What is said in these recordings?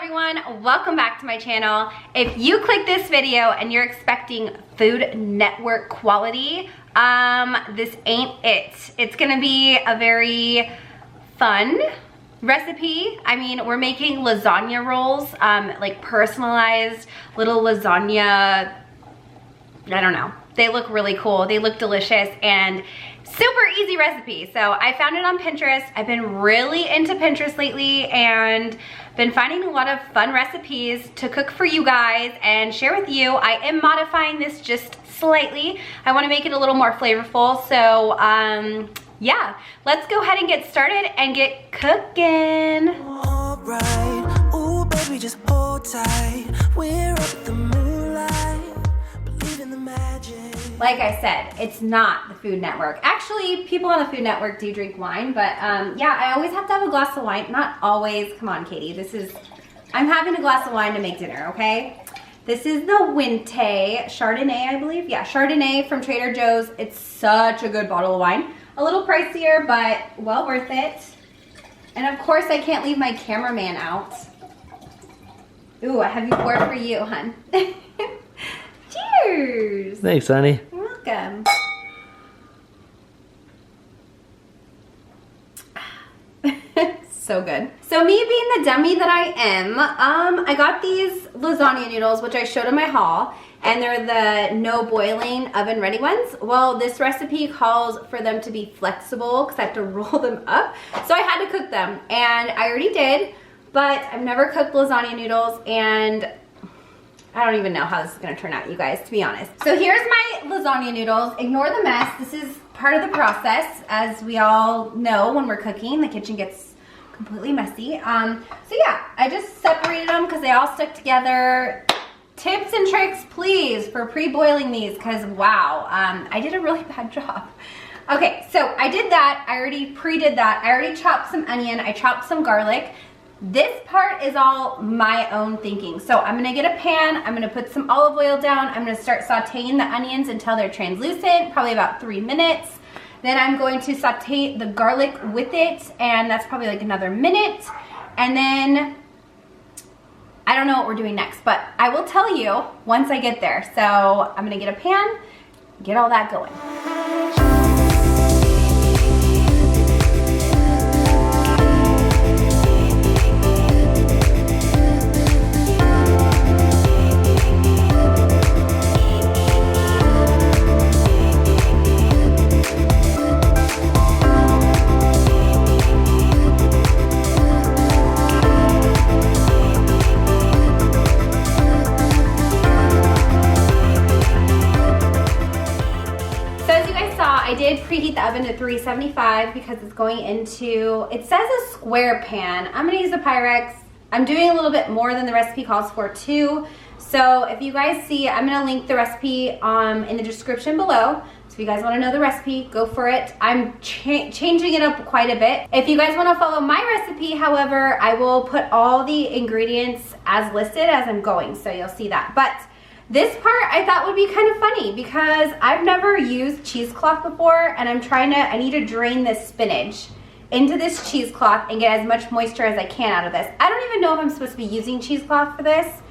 everyone, welcome back to my channel. If you click this video and you're expecting Food Network quality, this ain't it. It's gonna be a very fun recipe. I mean, we're making lasagna rolls, like personalized little lasagna, I don't know. They look really cool, they look delicious, and super easy recipe. So I found it on Pinterest. I've been really into Pinterest lately and been finding a lot of fun recipes to cook for you guys and share with you. I am modifying this just slightly. I want to make it a little more flavorful. So yeah, let's go ahead and get started and get cooking. All right. Ooh, baby, just hold tight. We're up at the moonlight. Believe in the magic. Like I said, it's not the Food Network. Actually, people on the Food Network do drink wine, but yeah, I always have to have a glass of wine. Not always. Come on, Katie. I'm having a glass of wine to make dinner, okay? This is the Winte Chardonnay, I believe. Yeah, Chardonnay from Trader Joe's. It's such a good bottle of wine. A little pricier, but well worth it. And of course, I can't leave my cameraman out. Ooh, I have you poured for you, hun. Cheers! Thanks, honey. You're welcome. So good. So me being the dummy that I am, I got these lasagna noodles, which I showed in my haul, and they're the no boiling oven ready ones. Well, this recipe calls for them to be flexible because I have to roll them up. So I had to cook them, and I already did, but I've never cooked lasagna noodles, and I don't even know how this is gonna turn out, you guys, to be honest. So here's my lasagna noodles. Ignore the mess. This is part of the process. As we all know, when we're cooking, the kitchen gets completely messy. So yeah, I just separated them because they all stuck together. Tips and tricks, please, for pre-boiling these, because wow, I did a really bad job. Okay, so I did that. I already pre-did that. I already chopped some onion. I chopped some garlic. This part is all my own thinking. So I'm gonna get a pan, I'm gonna put some olive oil down, I'm gonna start sauteing the onions until they're translucent, probably about 3 minutes. Then I'm going to saute the garlic with it, and that's probably like another minute. And then, I don't know what we're doing next, but I will tell you once I get there. So I'm gonna get a pan, get all that going. I did preheat the oven to 375 because it's going into, it says a square pan. I'm gonna use a Pyrex. I'm doing a little bit more than the recipe calls for too. So if you guys see, I'm gonna link the recipe in the description below. So if you guys wanna know the recipe, go for it. I'm changing it up quite a bit. If you guys wanna follow my recipe, however, I will put all the ingredients as listed as I'm going, so you'll see that. But this part I thought would be kind of funny because I've never used cheesecloth before, and I need to drain this spinach into this cheesecloth and get as much moisture as I can out of this. I don't even know if I'm supposed to be using cheesecloth for this.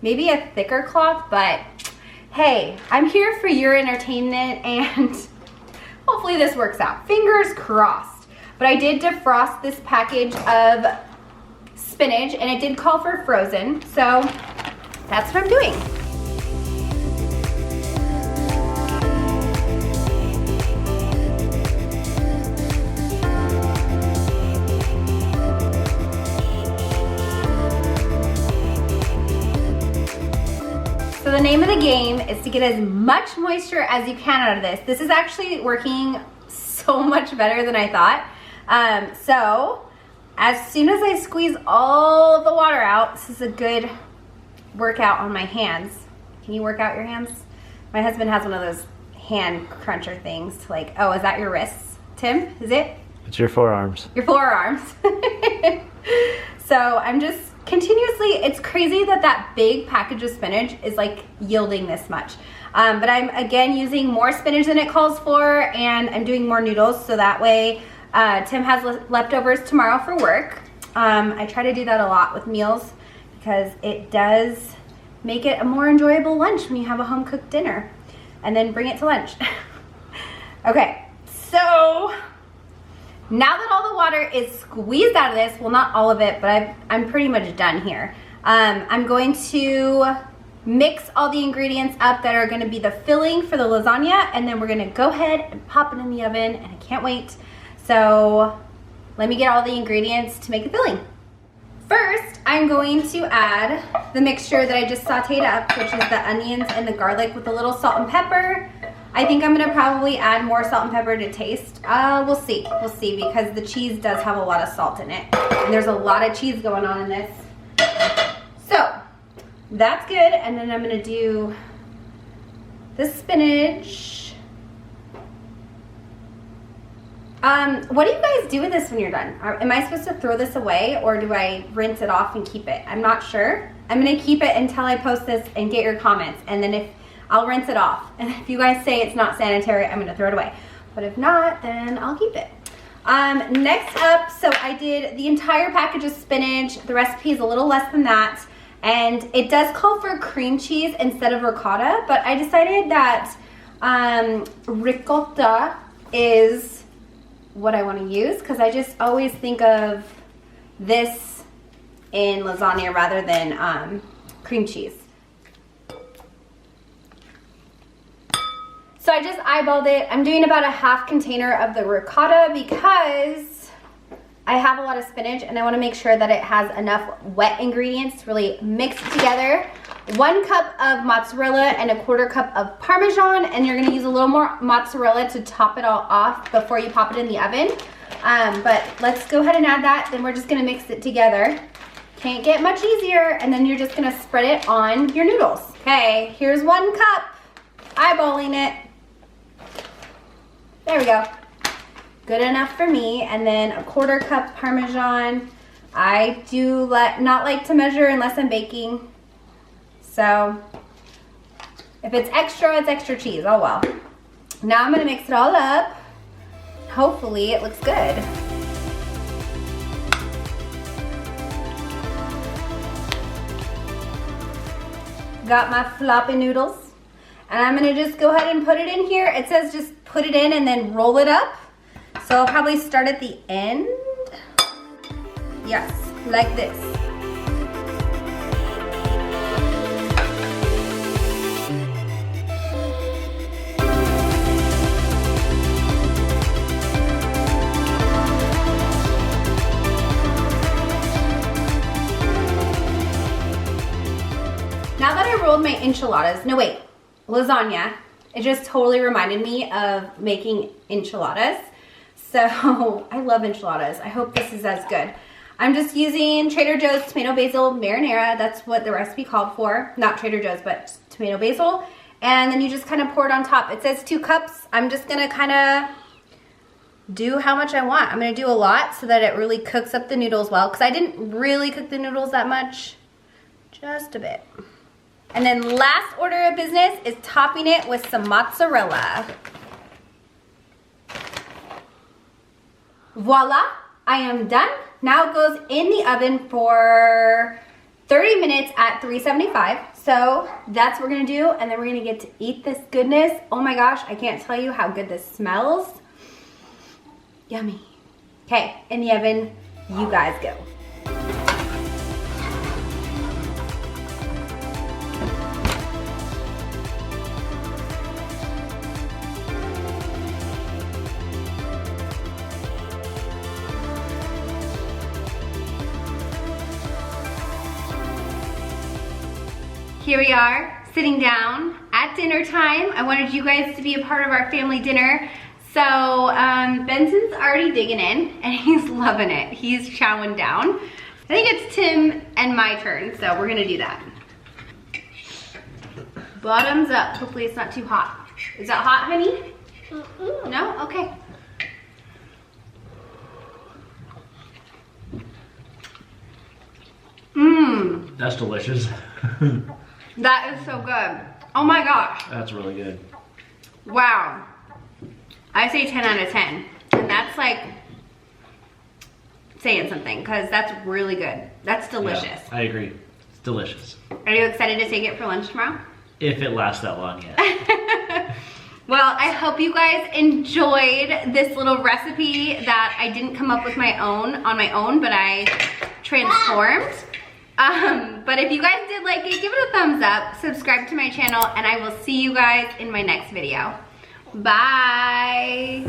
Maybe a thicker cloth, but hey, I'm here for your entertainment and hopefully this works out. Fingers crossed. But I did defrost this package of spinach and it did call for frozen, so that's what I'm doing. So the name of the game is to get as much moisture as you can out of this. This is actually working so much better than I thought. So as soon as I squeeze all of the water out, this is a good workout on my hands. Can you work out your hands? My husband has one of those hand cruncher things to like, oh, is that your wrists? Tim, is it? It's your forearms. Your forearms. So I'm just continuously, it's crazy that that big package of spinach is like yielding this much. But I'm again using more spinach than it calls for, and I'm doing more noodles so that way Tim has leftovers tomorrow for work. I try to do that a lot with meals because it does make it a more enjoyable lunch when you have a home cooked dinner, and then bring it to lunch. Okay, so now that all the water is squeezed out of this, well, not all of it, but I'm pretty much done here. I'm going to mix all the ingredients up that are going to be the filling for the lasagna, and then we're going to go ahead and pop it in the oven, and I can't wait. So let me get all the ingredients to make the filling. First, I'm going to add the mixture that I just sauteed up, which is the onions and the garlic with a little salt and pepper. I think I'm gonna probably add more salt and pepper to taste. We'll see, because the cheese does have a lot of salt in it. And there's a lot of cheese going on in this. So, that's good, and then I'm gonna do the spinach. What do you guys do with this when you're done? Am I supposed to throw this away, or do I rinse it off and keep it? I'm not sure. I'm gonna keep it until I post this and get your comments, and then I'll rinse it off. And if you guys say it's not sanitary, I'm gonna throw it away. But if not, then I'll keep it. Next up, so I did the entire package of spinach. The recipe is a little less than that. And it does call for cream cheese instead of ricotta, but I decided that ricotta is what I want to use, because I just always think of this in lasagna rather than cream cheese. So I just eyeballed it. I'm doing about a half container of the ricotta because I have a lot of spinach and I want to make sure that it has enough wet ingredients to really mix it together. 1 cup of mozzarella and 1/4 cup of parmesan, and you're going to use a little more mozzarella to top it all off before you pop it in the oven. But let's go ahead and add that. Then we're just going to mix it together. Can't get much easier. And then you're just going to spread it on your noodles. Okay, here's 1 cup. Eyeballing it. There we go. Good enough for me. And then 1/4 cup parmesan. I do not like to measure unless I'm baking. So if it's extra cheese. Oh well. Now I'm gonna mix it all up. Hopefully it looks good. Got my floppy noodles. And I'm gonna just go ahead and put it in here. It says just put it in and then roll it up. So I'll probably start at the end. Yes, like this. Now that I rolled my enchiladas, no wait, lasagna, it just totally reminded me of making enchiladas. So I love enchiladas. I hope this is as good. I'm just using Trader Joe's tomato basil marinara. That's what the recipe called for. Not Trader Joe's, but tomato basil. And then you just kind of pour it on top. It says 2 cups. I'm just gonna kind of do how much I want. I'm gonna do a lot so that it really cooks up the noodles well, because I didn't really cook the noodles that much, just a bit. And then last order of business is topping it with some mozzarella. Voila, I am done. Now it goes in the oven for 30 minutes at 375. So that's what we're gonna do, and then we're gonna get to eat this goodness. Oh my gosh, I can't tell you how good this smells. Yummy. Okay, in the oven, you guys go. Here we are, sitting down at dinner time. I wanted you guys to be a part of our family dinner. So Benson's already digging in and he's loving it. He's chowing down. I think it's Tim and my turn, so we're gonna do that. Bottoms up. Hopefully it's not too hot. Is that hot, honey? No? Okay. Mmm. That's delicious. That is so good. Oh my gosh. That's really good. Wow. I say 10 out of 10. And that's like saying something, because that's really good. That's delicious. Yeah, I agree. It's delicious. Are you excited to take it for lunch tomorrow? If it lasts that long yet. Well, I hope you guys enjoyed this little recipe that I didn't come up with on my own, but I transformed. But if you guys did like it, give it a thumbs up, subscribe to my channel, and I will see you guys in my next video. Bye.